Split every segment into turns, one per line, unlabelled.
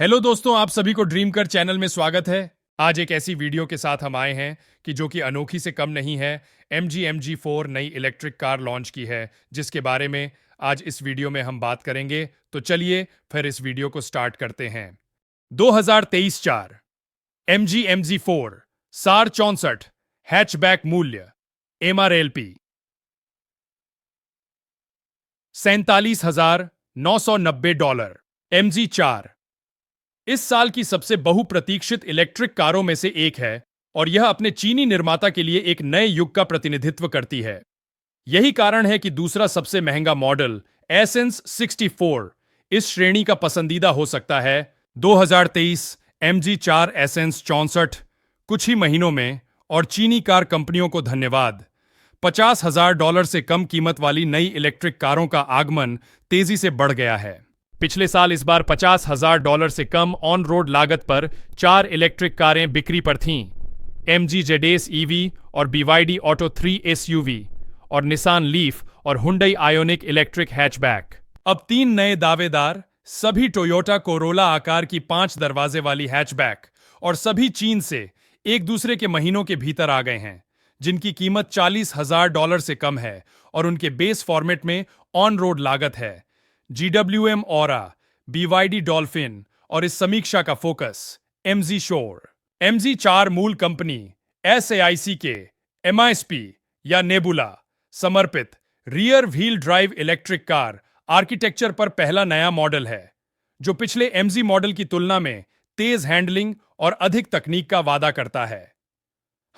Hello दोस्तों, आप सभी को ड्रीम कर चैनल में स्वागत है। आज एक ऐसी वीडियो के साथ हम आए हैं कि जो कि अनोखी से कम नहीं है। MG4 नई इलेक्ट्रिक कार लॉन्च की है, जिसके बारे में आज इस वीडियो में हम बात करेंगे। तो चलिए फिर इस वीडियो को स्टार्ट करते हैं। 2023 4 MG4 सार 64 हैचबैक मूल्य MRLP $47,990। MG4 इस साल की सबसे बहुप्रतीक्षित इलेक्ट्रिक कारों में से एक है और यह अपने चीनी निर्माता के लिए एक नए युग का प्रतिनिधित्व करती है। यही कारण है कि दूसरा सबसे महंगा मॉडल एसेंस 64 इस श्रेणी का पसंदीदा हो सकता है। 2023 MG4 एसेंस 64 कुछ ही महीनों में, और चीनी कार कंपनियों को धन्यवाद, $50,000 से कम कीमत वाली नई इलेक्ट्रिक कारों का आगमन तेजी से बढ़ गया है। पिछले साल इस बार $50,000 से कम ऑन रोड लागत पर 4 इलेक्ट्रिक कारें बिक्री पर थीं। MG ZS EV और BYD ऑटो 3 SUV और निसान लीफ और हुंडई आयोनिक इलेक्ट्रिक हैचबैक। अब 3 नए दावेदार, सभी टोयोटा कोरोला आकार की 5 दरवाजे वाली हैचबैक, और सभी चीन से एक दूसरे के महीनों के भीतर आ गए हैं, जिनकी कीमत $40,000 से कम है और उनके बेस फॉर्मेट में ऑन रोड लागत है। GWM ऑरा, BYD डॉल्फिन और इस समीक्षा का फोकस MG शोर। MG4 मूल कंपनी SAIC के MISP या नेबुला समर्पित rear wheel drive electric car architecture पर पहला नया मॉडल है, जो पिछले MG मॉडल की तुलना में तेज हैंडलिंग और अधिक तकनीक का वादा करता है।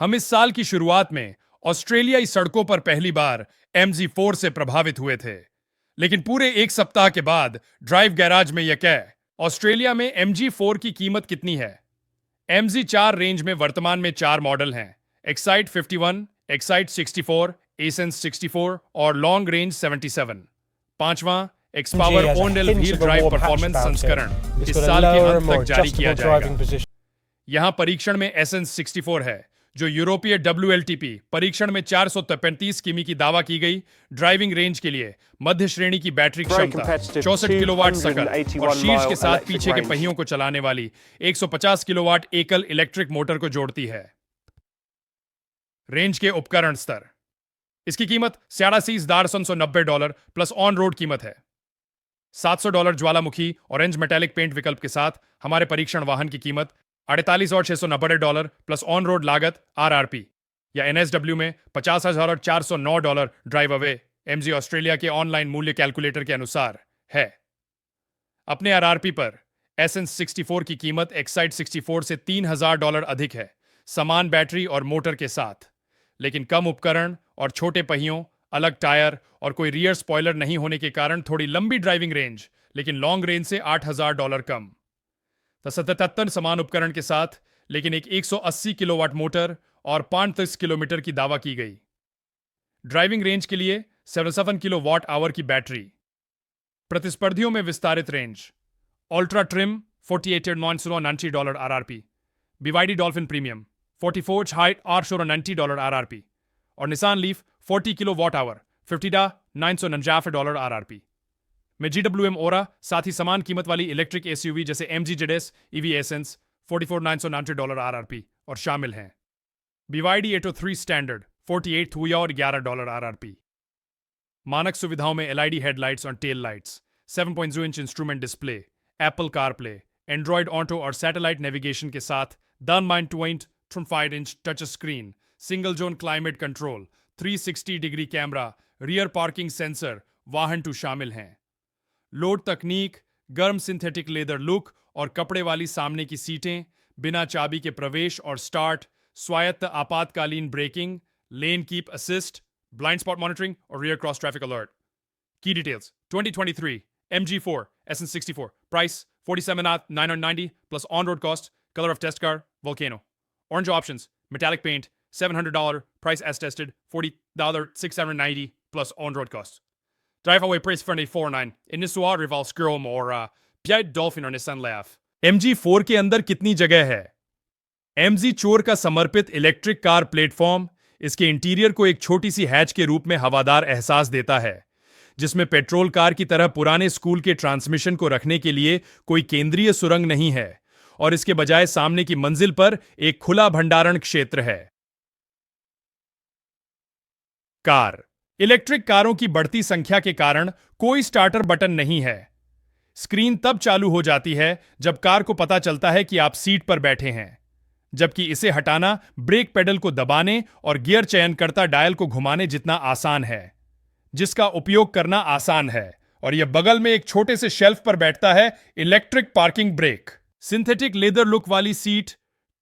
हम इस साल की शुरुआत में ऑस्ट्रेलियाई सड़कों पर पहली बार MG4 से प्रभावित हुए थे, लेकिन पूरे एक सप्ताह के बाद ड्राइव गैराज में यह कह, ऑस्ट्रेलिया में MG4 की कीमत कितनी है। MG4 रेंज में वर्तमान में 4 मॉडल हैं: एक्साइट 51, एक्साइट 64, एसेंस 64 और लॉन्ग रेंज 77। पांचवां एक्सपावर ओनडेल व्हील ड्राइव परफॉर्मेंस संस्करण इस साल के अंत तक जारी किया जाएगा। यहां परीक्षण में एसेंस 64 है, जो यूरोपीय WLTP परीक्षण में 435 किमी की दावा की गई ड्राइविंग रेंज के लिए मध्य श्रेणी की बैटरी क्षमता, 64 किलोवाट सकल और शीर्ष के साथ पीछे के पहियों को चलाने वाली 150 किलोवाट एकल इलेक्ट्रिक मोटर को जोड़ती है। रेंज के उपकरण स्तर, इसकी कीमत $86,990 प्लस ऑन रोड कीमत है। $700 ज्वालामुखी ऑरेंज मेटालिक पेंट विकल्प के साथ हमारे परीक्षण वाहन की कीमत $48,690 प्लस ऑन रोड लागत RRP या NSW में $50,409 ड्राइव अवे MG ऑस्ट्रेलिया के ऑनलाइन मूल्य कैलकुलेटर के अनुसार है। अपने RRP पर एसेंस 64 की कीमत एक्साइट 64 से $3,000 अधिक है, समान बैटरी और मोटर के साथ, लेकिन कम उपकरण और छोटे पहियों, अलग टायर और कोई रियर स्पॉइलर नहीं होने के कारण थोड़ी लंबी ड्राइविंग रेंज, लेकिन लॉन्ग रेंज से $8,000 कम। 77 समान उपकरण के साथ, लेकिन एक 180 किलोवाट मोटर और 35 किलोमीटर की दावा की गई। ड्राइविंग रेंज के लिए 77 किलोवाट आवर की बैटरी। प्रतिस्पर्धियों में विस्तारित range: ultra trim $48,990 RRP, BYD dolphin premium $44,890 RRP और Nissan leaf 40 kilowatt hour $50,990 RRP में GWM ओरा साथ ही समान कीमत वाली इलेक्ट्रिक SUV जैसे MG ZS EV essence $44,990 RRP और शामिल हैं। BYD Atto 3 standard $48,011 RRP। मानक सुविधाओं में LED हेडलाइट्स और tail lights, 7.0 inch instrument display, Apple CarPlay, Android auto और सैटेलाइट नेविगेशन के साथ 10.25 inch touch screen, single zone climate control, 360 degree camera, rear parking sensor, वाहन 2 शामिल हैं। लोड तकनीक, गर्म सिंथेटिक लेदर लुक और कपड़े वाली सामने की सीटें, बिना चाबी के प्रवेश और स्टार्ट, स्वायत्त आपातकालीन braking, lane keep assist, blind spot monitoring और रियर क्रॉस ट्रैफिक अलर्ट। की details: 2023 MG4 SN64 price $47,990 plus on road cost, color of test car Volcano, orange options, metallic paint $700, price as tested $40,690 plus on road cost. Drive away price $4,949 Innisua Rival Skirl Mora Pied Dolphin और Nissan Leaf। MG4 के अंदर कितनी जगह है? MG चोर का समर्पित electric car platform इसके इंटीरियर को एक छोटी सी हैच के रूप में हवादार एहसास देता है, जिसमें पेट्रोल कार की तरह पुराने स्कूल के ट्रांसमिशन को रखने के लिए कोई केंद्रीय सुरंग नहीं है और इसके बजाय सामने की मंजिल पर एक खुला भंडारण क्षेत्र है। कार। इलेक्ट्रिक कारों की बढ़ती संख्या के कारण कोई स्टार्टर बटन नहीं है। स्क्रीन तब चालू हो जाती है जब कार को पता चलता है कि आप सीट पर बैठे हैं, जबकि इसे हटाना ब्रेक पेडल को दबाने और गियर चयनकर्ता डायल को घुमाने जितना आसान है, जिसका उपयोग करना आसान है। और यह बगल में एक छोटे से शेल्फ पर बैठता है। Electric parking brake. Synthetic leather look वाली सीट,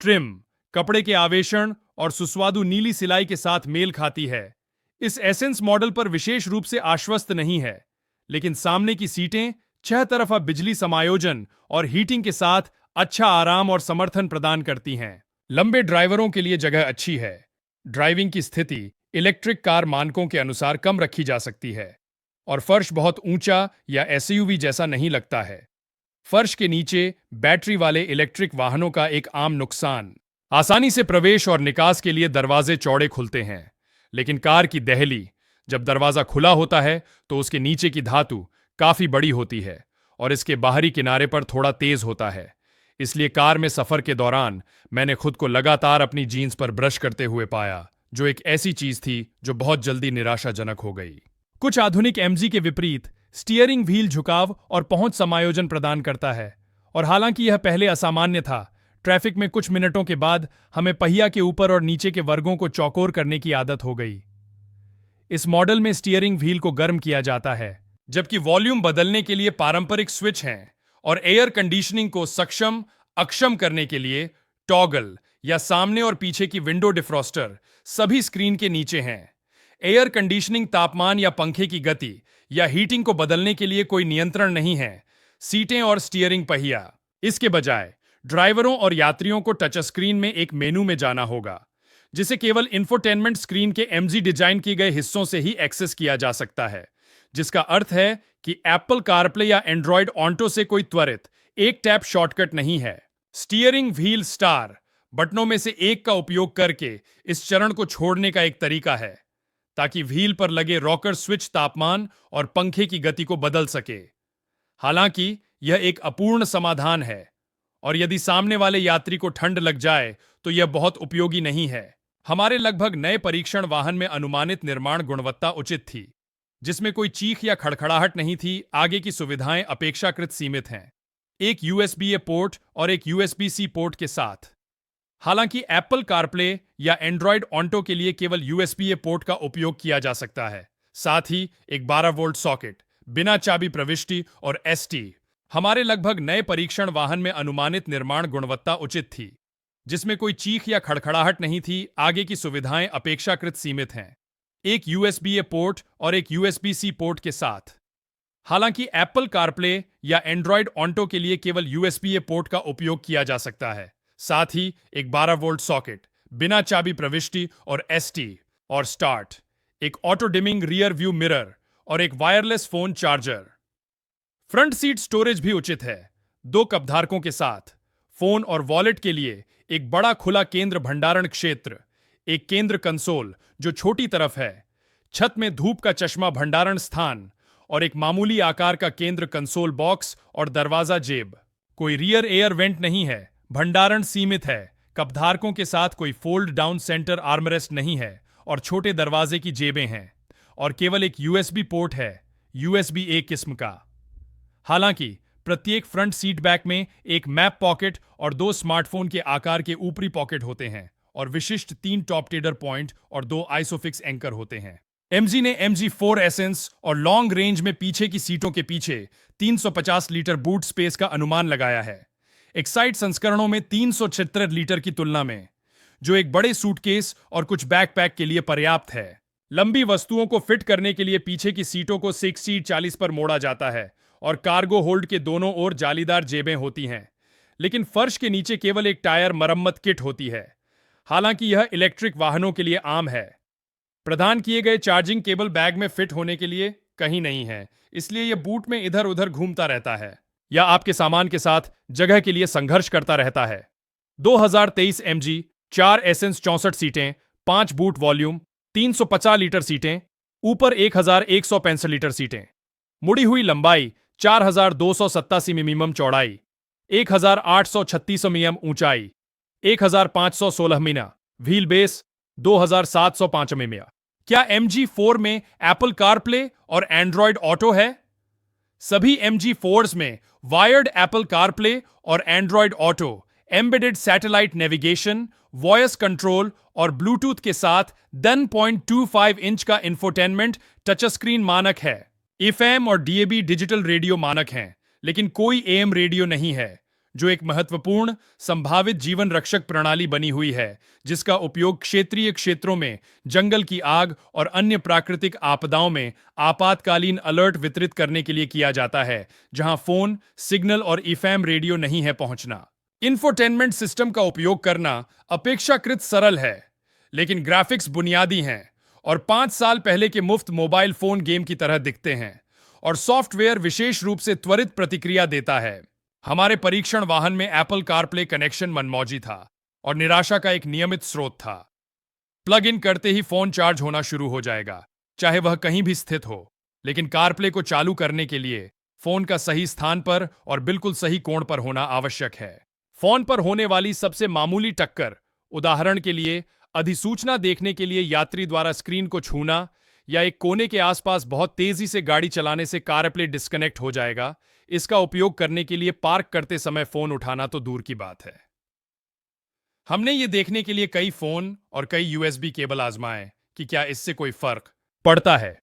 ट्रिम, कपड़े के आवेशण और सुस्वादु नीली सिलाई के साथ मेल खाती है। इस एसेंस मॉडल पर विशेष रूप से आश्वस्त नहीं है, लेकिन सामने की सीटें 6 तरफा बिजली समायोजन और हीटिंग के साथ अच्छा आराम और समर्थन प्रदान करती हैं। लंबे ड्राइवरों के लिए जगह अच्छी है। ड्राइविंग की स्थिति इलेक्ट्रिक कार मानकों के अनुसार कम रखी जा सकती है और फर्श बहुत ऊंचा या एसयूवी जैसा नहीं लगता है। फर्श के नीचे बैटरी वाले इलेक्ट्रिक वाहनों का एक आम नुकसान, आसानी से प्रवेश और निकास के लिए दरवाजे चौड़े खुलते हैं, लेकिन कार की देहली, जब दरवाजा खुला होता है तो उसके नीचे की धातु काफी बड़ी होती है और इसके बाहरी किनारे पर थोड़ा तेज होता है। इसलिए कार में सफर के दौरान मैंने खुद को लगातार अपनी जीन्स पर ब्रश करते हुए पाया, जो एक ऐसी चीज थी जो बहुत जल्दी निराशाजनक हो गई। कुछ आधुनिक एमजी के विपरीत स्टीयरिंग व्हील झुकाव और पहुंच समायोजन प्रदान करता है, और हालांकि यह पहले असामान्य था, ट्रैफिक में कुछ मिनटों के बाद हमें पहिया के ऊपर और नीचे के वर्गों को चौकोर करने की आदत हो गई। इस मॉडल में स्टीयरिंग व्हील को गर्म किया जाता है, जबकि वॉल्यूम बदलने के लिए पारंपरिक स्विच हैं, और एयर कंडीशनिंग को सक्षम अक्षम करने के लिए टॉगल या सामने और पीछे की विंडो डिफ्रॉस्टर सभी स्क्रीन के नीचे हैं। एयर कंडीशनिंग तापमान या पंखे की गति या हीटिंग को बदलने के लिए कोई नियंत्रण नहीं है। सीटें और स्टीयरिंग पहिया। इसके बजाय ड्राइवरों और यात्रियों को टच स्क्रीन में एक मेनू में जाना होगा, जिसे केवल इंफोटेनमेंट स्क्रीन के एमजी डिजाइन किए गए हिस्सों से ही एक्सेस किया जा सकता है, जिसका अर्थ है कि एप्पल कारप्ले या एंड्रॉयड ऑन्टो से कोई त्वरित एक टैप शॉर्टकट नहीं है। स्टीयरिंग व्हील स्टार बटनों में से एक का उपयोग करके इस चरण को छोड़ने का एक तरीका है, ताकि व्हील पर लगे रॉकर स्विच तापमान और पंखे की गति को बदल सके। हालांकि यह एक अपूर्ण समाधान है, और यदि सामने वाले यात्री को ठंड लग जाए तो यह बहुत उपयोगी नहीं है। हमारे लगभग नए परीक्षण वाहन में अनुमानित निर्माण गुणवत्ता उचित थी, जिसमें कोई चीख या खड़खड़ाहट नहीं थी। आगे की सुविधाएं अपेक्षाकृत सीमित हैं, एक यूएसबी-ए पोर्ट और एक यूएसबी-सी पोर्ट के साथ। हालांकि एप्पल कारप्ले या एंड्रॉयड ऑन्टो के लिए केवल यूएसबी-ए पोर्ट का उपयोग किया जा सकता है, साथ ही एक 12 वोल्ट सॉकेट, बिना चाबी प्रविष्टि और एसटी। हमारे लगभग नए परीक्षण वाहन में अनुमानित निर्माण गुणवत्ता उचित थी, जिसमें कोई चीख या खड़खड़ाहट नहीं थी। आगे की सुविधाएं अपेक्षाकृत सीमित हैं, एक यूएसबी-ए पोर्ट और एक यूएसबी-सी पोर्ट के साथ। हालांकि एप्पल कारप्ले या एंड्रॉयड ऑन्टो के लिए केवल यूएसबी-ए पोर्ट का उपयोग किया जा सकता है, साथ ही एक 12 वोल्ट सॉकेट, बिना चाबी प्रविष्टि और एसटी और स्टार्ट, एक auto dimming rear view mirror और एक wireless phone charger. Front seat storage भी उचित है, 2 कपधारकों के साथ। फोन और वॉलेट के लिए एक बड़ा खुला केंद्र भंडारण क्षेत्र, एक केंद्र कंसोल जो छोटी तरफ है, छत में धूप का चश्मा भंडारण स्थान और एक मामूली आकार का केंद्र कंसोल बॉक्स और दरवाजा जेब। कोई रियर एयर वेंट नहीं है, भंडारण सीमित है, कपधारकों के साथ कोई फोल्ड डाउन सेंटर आर्मरेस्ट नहीं है और छोटे दरवाजे की जेबें हैं, और केवल एक यूएसबी पोर्ट है, यूएसबी-ए किस्म का। हालांकि प्रत्येक फ्रंट सीट बैक में एक मैप पॉकेट और 2 स्मार्टफोन के आकार के ऊपरी पॉकेट होते हैं, और विशिष्ट 3 टॉप टेडर पॉइंट और 2 आइसोफिक्स एंकर होते हैं। एमजी ने MG4 एसेंस और लॉन्ग रेंज में पीछे की सीटों के पीछे 350 लीटर बूट स्पेस का अनुमान लगाया है, एक्साइट संस्करणों में 376 लीटर की तुलना में, जो एक बड़े सूटकेस और कुछ बैकपैक के लिए पर्याप्त है। लंबी वस्तुओं को फिट करने के लिए पीछे की सीटों को 60-40 पर मोड़ा जाता है और कार्गो होल्ड के दोनों ओर जालीदार जेबें होती हैं, लेकिन फर्श के नीचे केवल एक टायर मरम्मत किट होती है। हालांकि यह इलेक्ट्रिक वाहनों के लिए आम है। प्रदान किए गए चार्जिंग केबल बैग में फिट होने के लिए कहीं नहीं है, इसलिए यह बूट में इधर उधर घूमता रहता है या आपके सामान के साथ जगह के लिए संघर्ष करता रहता है। 2023 MG 4 एसेंस 64 सीटें, 5 बूट वॉल्यूम, 350 लीटर सीटें, ऊपर 1165 लीटर सीटें, मुड़ी हुई लंबाई 4287 मिमी चौड़ाई, 1836 मिमी ऊंचाई, 1516 मिमी, व्हील बेस 2705 मिमी। क्या MG4 में एप्पल कारप्ले और एंड्रॉयड ऑटो है? सभी MG4s में वायर्ड एप्पल कारप्ले और Android auto, embedded satellite navigation, voice control और ब्लूटूथ के साथ 10.25 इंच का इंफोटेनमेंट टच स्क्रीन मानक है। FM और DAB डिजिटल रेडियो मानक हैं, लेकिन कोई AM रेडियो नहीं है, जो एक महत्वपूर्ण संभावित जीवन रक्षक प्रणाली बनी हुई है, जिसका उपयोग क्षेत्रीय क्षेत्रों में जंगल की आग और अन्य प्राकृतिक आपदाओं में आपातकालीन अलर्ट वितरित करने के लिए किया जाता है, जहां फोन, सिग्नल और FM रेडियो नहीं है पहुंचना। इंफोटेनमेंट सिस्टम का उपयोग करना अपेक्षाकृत सरल है, लेकिन ग्राफिक्स बुनियादी हैं और 5 साल पहले के मुफ्त मोबाइल फोन गेम की तरह दिखते हैं, और सॉफ्टवेयर विशेष रूप से त्वरित प्रतिक्रिया देता है। हमारे परीक्षण वाहन में एप्पल कारप्ले कनेक्शन मनमौजी था और निराशा का एक नियमित स्रोत था। प्लग इन करते ही फोन चार्ज होना शुरू हो जाएगा, चाहे वह कहीं भी स्थित हो, लेकिन कारप्ले को चालू करने के लिए फोन का सही स्थान पर और बिल्कुल सही कोण पर होना आवश्यक है। फोन पर होने वाली सबसे मामूली टक्कर, उदाहरण के लिए अधिसूचना देखने के लिए यात्री द्वारा स्क्रीन को छूना या एक कोने के आसपास बहुत तेजी से गाड़ी चलाने से कारप्ले डिस्कनेक्ट हो जाएगा, इसका उपयोग करने के लिए पार्क करते समय फोन उठाना तो दूर की बात है। हमने ये देखने के लिए कई फोन और कई USB केबल आजमाए कि क्या इससे कोई फर्क पड़ता है।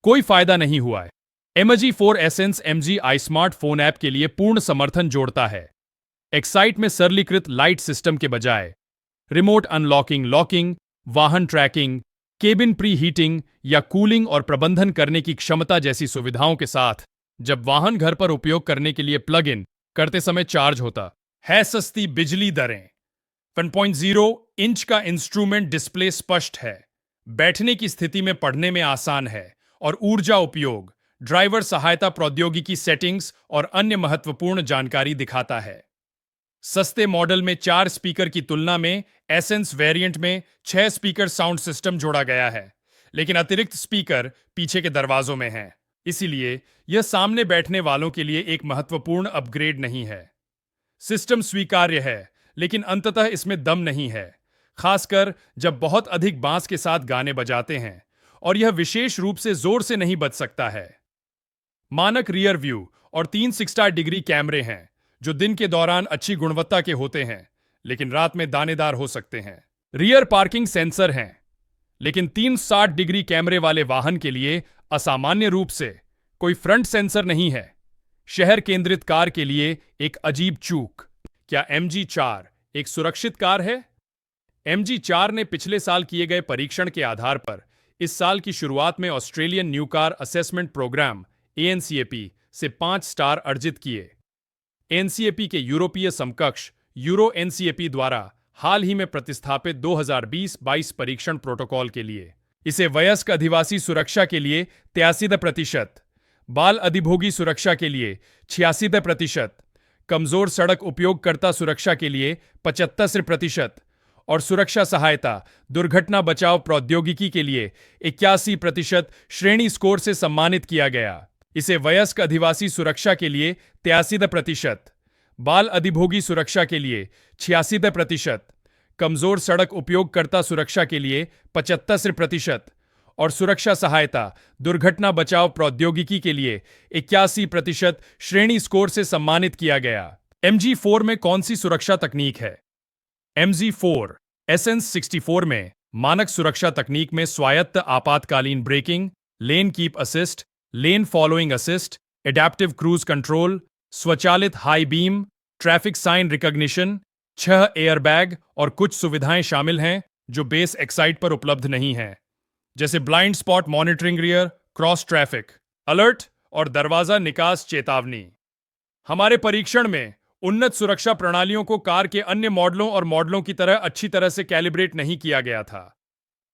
कोई फायदा नहीं हुआ है। MG4 essence MG iSmart phone app के लिए पूर्ण समर्थन जोड़ता है। एक्साइट में सरलीकृत लाइट सिस्टम के बजाय रिमोट अनलॉकिंग, लॉकिंग, वाहन ट्रैकिंग, केबिन प्री हीटिंग या कूलिंग और प्रबंधन करने की क्षमता जैसी सुविधाओं के साथ, जब वाहन घर पर उपयोग करने के लिए प्लग इन करते समय चार्ज होता है। सस्ती बिजली दरें। 1.0 इंच का इंस्ट्रूमेंट डिस्प्ले स्पष्ट है, बैठने की स्थिति में पढ़ने में आसान है, और ऊर्जा उपयोग, ड्राइवर सहायता प्रौद्योगिकी सेटिंग्स और अन्य महत्वपूर्ण जानकारी दिखाता है। सस्ते मॉडल में 4 स्पीकर की तुलना में एसेंस वेरिएंट में 6 स्पीकर साउंड सिस्टम जोड़ा गया है, लेकिन अतिरिक्त स्पीकर पीछे के दरवाजों में हैं। इसीलिए यह सामने बैठने वालों के लिए एक महत्वपूर्ण अपग्रेड नहीं है। सिस्टम स्वीकार्य है, लेकिन अंततः इसमें दम नहीं है, खासकर जब बहुत अधिक बांस के साथ गाने बजाते हैं, और यह विशेष रूप से जोर से नहीं बज सकता है। मानक रियर व्यू और 360 डिग्री कैमरे हैं, जो दिन के दौरान अच्छी गुणवत्ता के होते हैं, लेकिन रात में दानेदार हो सकते हैं। रियर पार्किंग सेंसर हैं, लेकिन 360 डिग्री कैमरे वाले वाहन के लिए असामान्य रूप से कोई फ्रंट सेंसर नहीं है। शहर केंद्रित कार के लिए एक अजीब चूक। क्या MG4 एक सुरक्षित कार है? MG4 ने पिछले साल किए गए परीक्षण के आधार पर इस साल की शुरुआत में Australian new car assessment program ANCAP से 5 स्टार अर्जित किए। NCAP के यूरोपीय समकक्ष यूरो NCAP द्वारा हाल ही में प्रतिस्थापित 2020-22 परीक्षण प्रोटोकॉल के लिए इसे वयस्क अधिवासी सुरक्षा के लिए 83%, बाल अधिभोगी सुरक्षा के लिए 86%, कमजोर सड़क उपयोगकर्ता सुरक्षा के लिए 75% और सुरक्षा सहायता दुर्घटना बचाव प्रौद्योगिकी के लिए 81% श्रेणी स्कोर से सम्मानित किया गया। इसे वयस्क अधिवासी सुरक्षा के लिए 83%, बाल अधिभोगी सुरक्षा के लिए 86%, कमजोर सड़क उपयोगकर्ता सुरक्षा के लिए 75% और सुरक्षा सहायता दुर्घटना बचाव प्रौद्योगिकी के लिए 81% श्रेणी स्कोर से सम्मानित किया गया। MG4 में कौन सी सुरक्षा तकनीक है? MG4 एसेंस 64 में मानक सुरक्षा तकनीक में स्वायत्त आपातकालीन braking, lane keep assist, lane following assist, adaptive cruise control, स्वचालित high beam, traffic sign recognition, 6 airbag और कुछ सुविधाएं शामिल हैं जो बेस एक्साइट पर उपलब्ध नहीं हैं, जैसे blind spot monitoring, rear cross traffic alert और दरवाजा निकास चेतावनी। हमारे परीक्षण में उन्नत सुरक्षा प्रणालियों को कार के अन्य मॉडलों और मॉडलों की तरह अच्छी तरह से कैलिब्रेट नहीं किया गया था।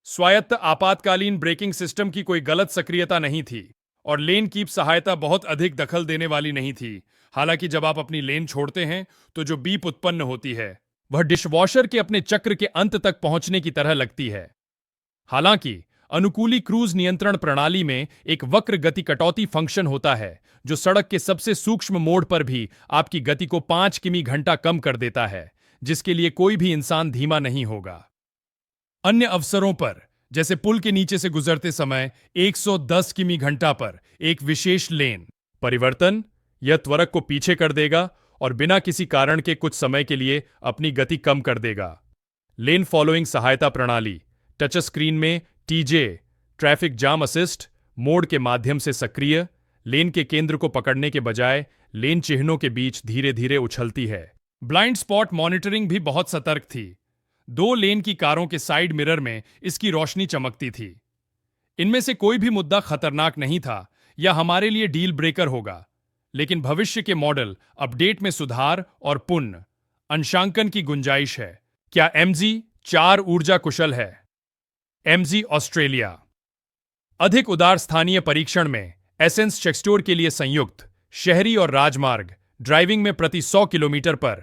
स्वायत्त आपातकालीन ब्रेकिंग सिस्टम की कोई गलत सक्रियता नहीं थी और लेन कीप सहायता बहुत अधिक दखल देने वाली नहीं थी। हालांकि जब आप अपनी लेन छोड़ते हैं तो जो बीप उत्पन्न होती है वह डिशवॉशर के अपने चक्र के अंत तक पहुंचने की तरह लगती है। हालांकि अनुकूली क्रूज नियंत्रण प्रणाली में एक वक्र गति कटौती फंक्शन होता है जो सड़क के सबसे सूक्ष्म मोड़ पर भी आपकी गति को 5 किमी घंटा कम कर देता है, जिसके लिए कोई भी इंसान धीमा नहीं होगा। अन्य अवसरों पर, जैसे पुल के नीचे से गुजरते समय 110 किमी घंटा पर एक विशेष लेन परिवर्तन, यह त्वरक को पीछे कर देगा और बिना किसी कारण के कुछ समय के लिए अपनी गति कम कर देगा। लेन फॉलोइंग सहायता प्रणाली टच स्क्रीन में TJ traffic jam assist mode के माध्यम से सक्रिय, लेन के केंद्र को पकड़ने के बजाय लेन चिन्हों के बीच धीरे धीरे उछलती है। ब्लाइंड स्पॉट मॉनिटरिंग भी बहुत सतर्क थी। 2 लेन की कारों के साइड मिरर में इसकी रोशनी चमकती थी। इनमें से कोई भी मुद्दा खतरनाक नहीं था या हमारे लिए डील ब्रेकर होगा, लेकिन भविष्य के मॉडल अपडेट में सुधार और पुनः अंशांकन की गुंजाइश है। क्या MG4 ऊर्जा कुशल है? MG ऑस्ट्रेलिया अधिक उदार स्थानीय परीक्षण में एसेंस चेकस्टोर के लिए संयुक्त शहरी और राजमार्ग ड्राइविंग में प्रति 100 किलोमीटर पर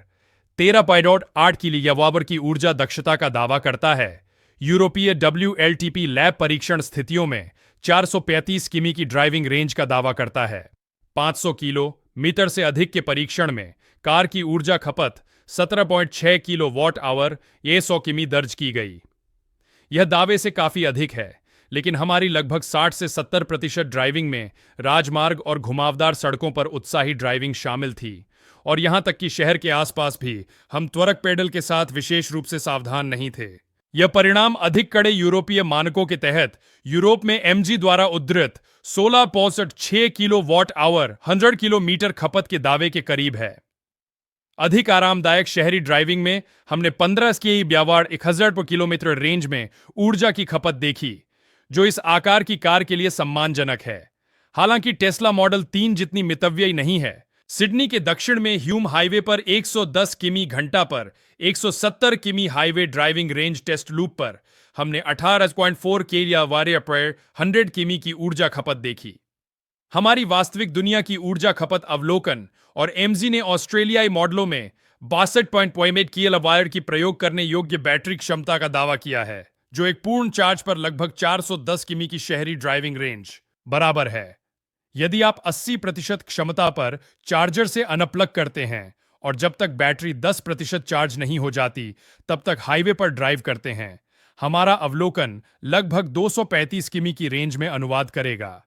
13.8 किलोवाट की ऊर्जा दक्षता का दावा करता है। यूरोपीय WLTP लैब परीक्षण स्थितियों में 435 किमी की ड्राइविंग रेंज का दावा करता है। 500 किलोमीटर से अधिक के परीक्षण में कार की ऊर्जा खपत 17.6 किलोवाट आवर ये 100 किमी दर्ज की गई। यह दावे से काफी अधिक है, लेकिन हमारी लगभग 60 से 70% ड्राइविंग में राजमार्ग और घुमावदार सड़कों पर उत्साही ड्राइविंग शामिल थी, और यहां तक कि शहर के आसपास भी हम त्वरक पेडल के साथ विशेष रूप से सावधान नहीं थे। यह परिणाम अधिक कड़े यूरोपीय मानकों के तहत यूरोप में MG द्वारा उद्धृत 16.6 किलोवाट आवर 100 किलोमीटर खपत के दावे के करीब है। अधिक आरामदायक शहरी ड्राइविंग में हमने 15 किलोवाट 1000 किलोमीटर रेंज में ऊर्जा की खपत देखी, जो इस आकार की कार के लिए सम्मानजनक है। हालांकि टेस्ला मॉडल 3 जितनी मितव्ययी नहीं है। सिडनी के दक्षिण में ह्यूम हाईवे पर 110 किमी घंटा पर 170 किमी highway driving range test loop पर हमने 18.4 किलोवाट पर 100 किमी की ऊर्जा खपत देखी। हमारी वास्तविक दुनिया की ऊर्जा खपत अवलोकन और MG ने ऑस्ट्रेलियाई मॉडलों में 62.8 किलोवाट की प्रयोग करने योग्य बैटरी क्षमता का दावा किया है, जो एक पूर्ण चार्ज पर लगभग 410 किमी की शहरी ड्राइविंग रेंज बराबर है। यदि आप 80% क्षमता पर चार्जर से अनप्लग करते हैं और जब तक बैटरी 10% चार्ज नहीं हो जाती तब तक हाईवे पर ड्राइव करते हैं, हमारा अवलोकन लगभग 235 किमी की रेंज में अनुवाद करेगा।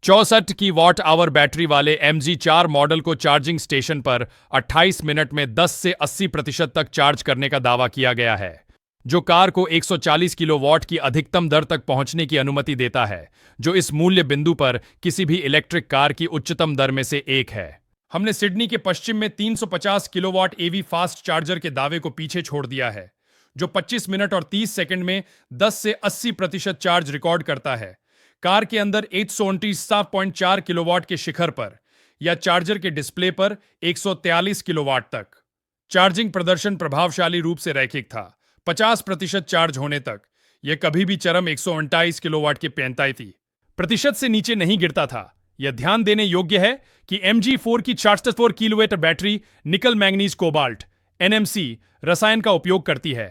64 की वाट आवर बैटरी वाले MG4 मॉडल को चार्जिंग स्टेशन पर 28 मिनट में 10 से 80% तक चार्ज करने का दावा किया गया है, जो कार को 140 किलोवाट की अधिकतम दर तक पहुंचने की अनुमति देता है, जो इस मूल्य बिंदु पर किसी भी इलेक्ट्रिक कार की उच्चतम दर में से एक है। हमने सिडनी के पश्चिम में 350 किलोवाट AV फास्ट चार्जर के दावे को पीछे छोड़ दिया है, जो 25 मिनट और 30 सेकंड में 10 से 80% चार्ज रिकॉर्ड करता है। कार के अंदर 149.4 किलोवाट के शिखर पर या चार्जर के डिस्प्ले पर 143 किलोवाट तक चार्जिंग प्रदर्शन प्रभावशाली रूप से रैखिक था। 50% चार्ज होने तक यह कभी भी चरम 129 किलोवाट की 35% से नीचे नहीं गिरता था। यह ध्यान देने योग्य है कि MG4 की 44 किलोवाट बैटरी निकल मैंगनीज कोबाल्ट NMC रसायन का उपयोग करती है।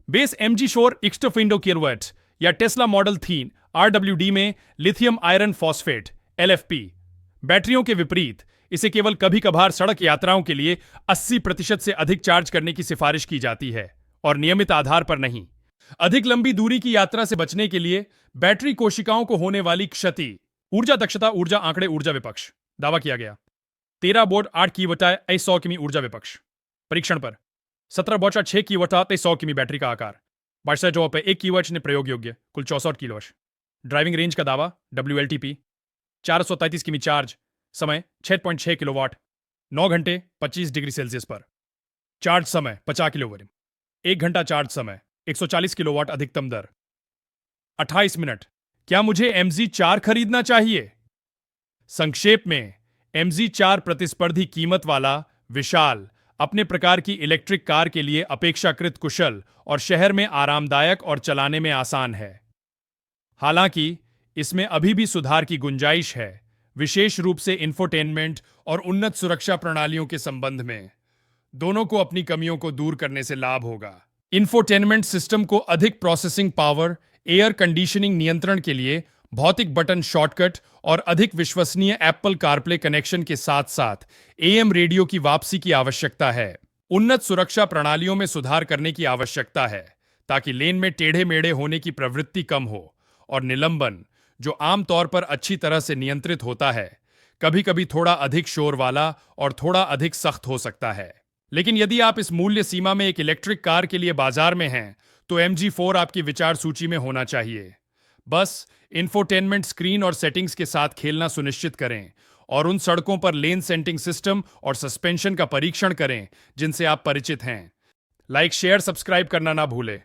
बेस MG4 एक्सटोफिंडो किलोवाट या टेस्ला मॉडल 3 RWD में लिथियम आयरन फॉस्फेट LFP बैटरियों के विपरीत इसे केवल कभी कभार सड़क यात्राओं के लिए 80% से अधिक चार्ज करने की सिफारिश की जाती है और नियमित आधार पर नहीं। अधिक लंबी दूरी की यात्रा से बचने के लिए बैटरी कोशिकाओं को होने वाली क्षति। ऊर्जा दक्षता ऊर्जा आंकड़े ऊर्जा विपक्ष दावा किया गया 13.8 की बटाए 100 किमी ऊर्जा विपक्ष परीक्षण पर 17.6 की बटाए 100 किमी बैटरी का आकार 22 पे 1 किलोवाट ने प्रयोग योग्य कुल 64 किलोवाट ड्राइविंग रेंज का दावा WLTP 433 किमी चार्ज समय 6.6 किलोवाट 9 घंटे 25 डिग्री सेल्सियस पर चार्ज समय 50 किलोवाट 1 घंटा चार्ज समय 140 किलोवाट अधिकतम दर 28 मिनट। क्या मुझे MG4 खरीदना चाहिए? संक्षेप में MG4 प्रतिस्पर्धी कीमत वाला विशाल अपने प्रकार की इलेक्ट्रिक कार के लिए अपेक्षाकृत कुशल और शहर में आरामदायक और चलाने में आसान है। हालांकि इसमें अभी भी सुधार की गुंजाइश है, विशेष रूप से इंफोटेनमेंट और उन्नत सुरक्षा प्रणालियों के संबंध में। दोनों को अपनी कमियों को दूर करने से लाभ होगा। इंफोटेनमेंट सिस्टम को अधिक प्रोसेसिंग पावर, एयर कंडीशनिंग नियंत्रण के लिए भौतिक बटन शॉर्टकट और अधिक विश्वसनीय एप्पल कारप्ले कनेक्शन के साथ साथ एएम रेडियो की वापसी की आवश्यकता है। उन्नत सुरक्षा प्रणालियों में सुधार करने की आवश्यकता है ताकि लेन में टेढ़े मेढ़े होने की प्रवृत्ति कम हो, और निलंबन, जो आमतौर पर अच्छी तरह से नियंत्रित होता है, कभी कभी थोड़ा अधिक शोर वाला और थोड़ा अधिक सख्त हो सकता है। लेकिन यदि आप इस मूल्य सीमा में एक इलेक्ट्रिक कार के लिए बाजार में हैं, तो MG4 आपकी विचार सूची में होना चाहिए। बस इंफोटेनमेंट स्क्रीन और सेटिंग्स के साथ खेलना सुनिश्चित करें और उन सड़कों पर लेन सेंटिंग सिस्टम और सस्पेंशन का परीक्षण करें जिनसे आप परिचित हैं। लाइक, शेयर, सब्सक्राइब करना ना भूलें।